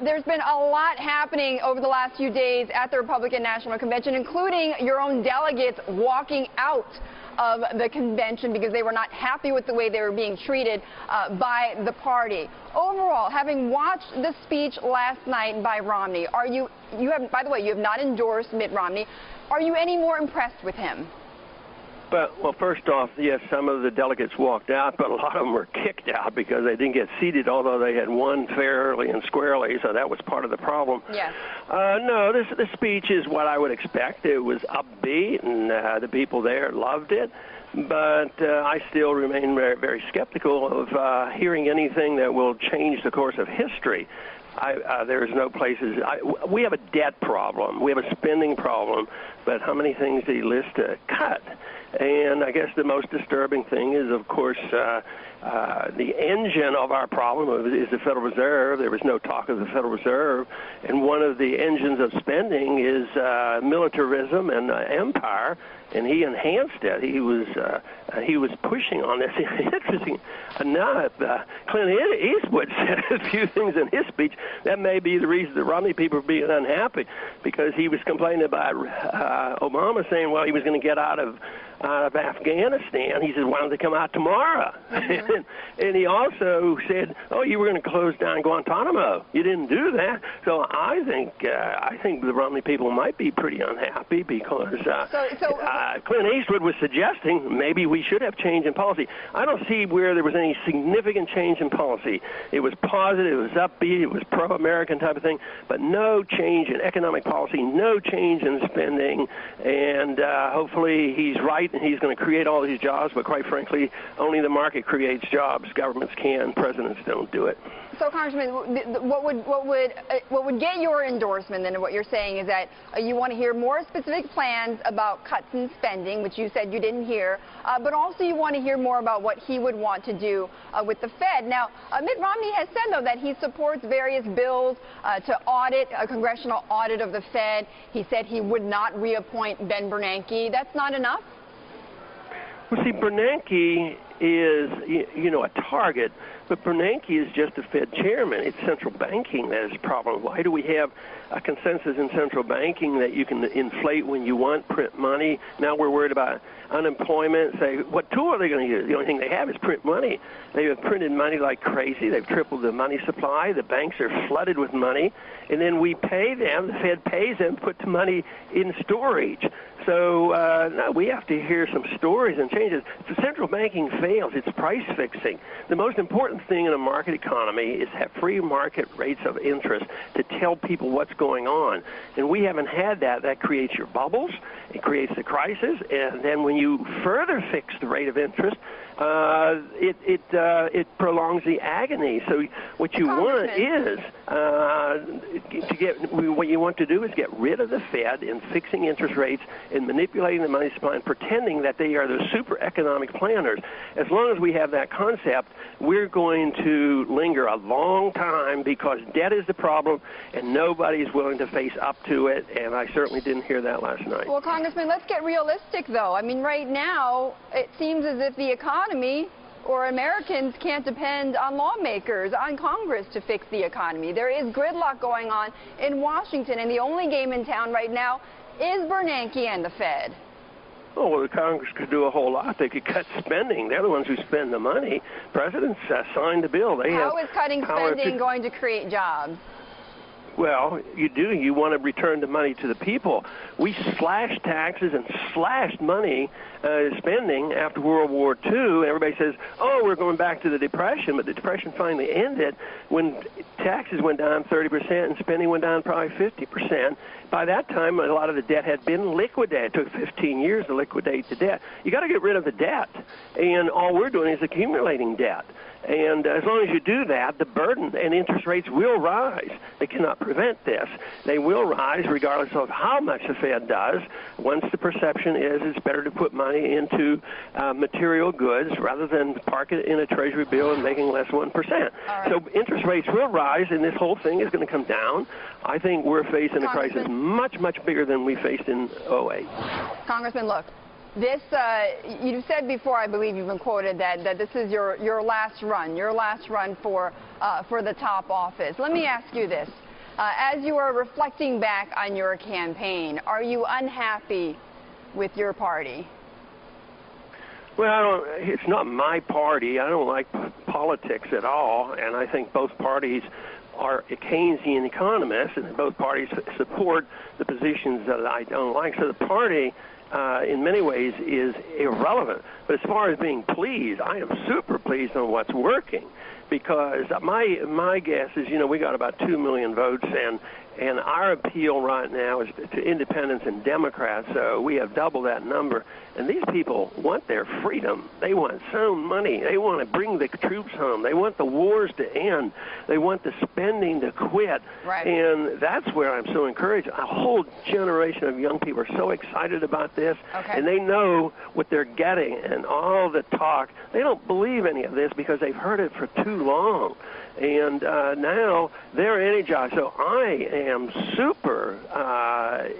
There's been a lot happening over the last few days at the Republican National Convention, including your own delegates walking out of the convention because they were not happy with the way they were being treated by the party. Overall, having watched the speech last night by Romney, by the way, you have not endorsed Mitt Romney. Are you any more impressed with him? Well, first off, yes, some of the delegates walked out, but a lot of them were kicked out because they didn't get seated, although they had won fairly and squarely, so that was part of the problem. Yes. No, this speech is what I would expect. It was upbeat, and the people there loved it. But I still remain very, very skeptical of hearing anything that will change the course of history. There's no places. We have a debt problem. We have a spending problem. But how many things did he list to cut? And I guess the most disturbing thing is, of course, the engine of our problem is the Federal Reserve. There was no talk of the Federal Reserve. And one of the engines of spending is militarism and empire. And he enhanced it. He was pushing on this. Interesting enough, Clint Eastwood said a few things in his speech that may be the reason the Romney people are being unhappy, because he was complaining about Obama saying, well, he was going to get out of Afghanistan. He said, why don't they come out tomorrow? Mm-hmm. and he also said, oh, you were going to close down Guantanamo. You didn't do that. So I think the Romney people might be pretty unhappy because Clint Eastwood was suggesting maybe we should have change in policy. I don't see where there was any significant change in policy. It was positive, it was upbeat, it was pro-American type of thing, but no change in economic policy, no change in spending, and hopefully he's right and he's going to create all these jobs, but quite frankly, only the market creates jobs. Governments can, presidents don't do it. So, Congressman, what would get your endorsement then? What you're saying is that you want to hear more specific plans about cuts in spending, which you said you didn't hear, but also you want to hear more about what he would want to do with the Fed. Now, Mitt Romney has said, though, that he supports various bills to audit a congressional audit of the Fed. He said he would not reappoint Ben Bernanke. That's not enough? Well, see, Bernanke is, a target, but Bernanke is just a Fed chairman. It's central banking that is a problem. Why do we have a consensus in central banking that you can inflate when you want, print money? Now we're worried about unemployment. Say, what tool are they going to use? The only thing they have is print money. They have printed money like crazy. They've tripled the money supply. The banks are flooded with money. And then we pay them, the Fed pays them, put the money in storage. So now we have to hear some stories and changes. If the central banking fails, it's price fixing. The most important thing in a market economy is to have free market rates of interest to tell people what's going on. And we haven't had that. That creates your bubbles. It creates the crisis. And then when you further fix the rate of interest, it prolongs the agony. So what you want is what you want to do is get rid of the Fed in fixing interest rates and manipulating the money supply and pretending that they are the super economic planners. As long as we have that concept, we're going to linger a long time because debt is the problem and nobody's willing to face up to it, and I certainly didn't hear that last night. Well, Congressman, let's get realistic, though. I mean, right now, it seems as if the economy or Americans can't depend on lawmakers, on Congress to fix the economy. There is gridlock going on in Washington, and the only game in town right now is Bernanke and the Fed. Oh, well, the Congress could do a whole lot. They could cut spending. They're the ones who spend the money. Presidents signed the bill. How is cutting spending going to create jobs? Well, you do. You want to return the money to the people. We slashed taxes and slashed money spending after World War II. Everybody says, oh, we're going back to the Depression, but the Depression finally ended when taxes went down 30% and spending went down probably 50%. By that time, a lot of the debt had been liquidated. It took 15 years to liquidate the debt. You got to get rid of the debt, and all we're doing is accumulating debt. And as long as you do that, the burden and interest rates will rise. They cannot prevent this. They will rise regardless of how much the Fed does. Once the perception is it's better to put money into material goods rather than park it in a Treasury bill and making less 1%. Right. So interest rates will rise, and this whole thing is going to come down. I think we're facing a crisis much, much bigger than we faced in 2008. Congressman, look. This, you've said before, I believe you've been quoted that this is your last run for the top office. Let me ask you this. As you are reflecting back on your campaign, are you unhappy with your party? Well, it's not my party. I don't like politics at all, and I think both parties are Keynesian economists, and both parties support the positions that I don't like. So the party, in many ways, is irrelevant. But as far as being pleased, I am super pleased on what's working, because my guess is, we got about 2 million votes, and our appeal right now is to independents and Democrats. So we have double that number. And these people want their freedom. They want some money. They want to bring the troops home. They want the wars to end. They want the spending to quit. Right. And that's where I'm so encouraged. A whole generation of young people are so excited about this. Okay. And they know what they're getting. And all the talk, they don't believe any of this because they've heard it for too long. And now they're energized. So I am super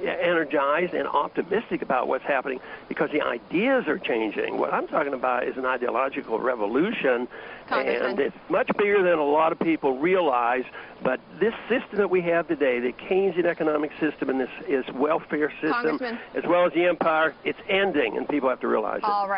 energized and optimistic about what's happening because the ideas are changing. What I'm talking about is an ideological revolution, and it's much bigger than a lot of people realize. But this system that we have today, the Keynesian economic system and this welfare system, as well as the empire, it's ending, and people have to realize it. All right.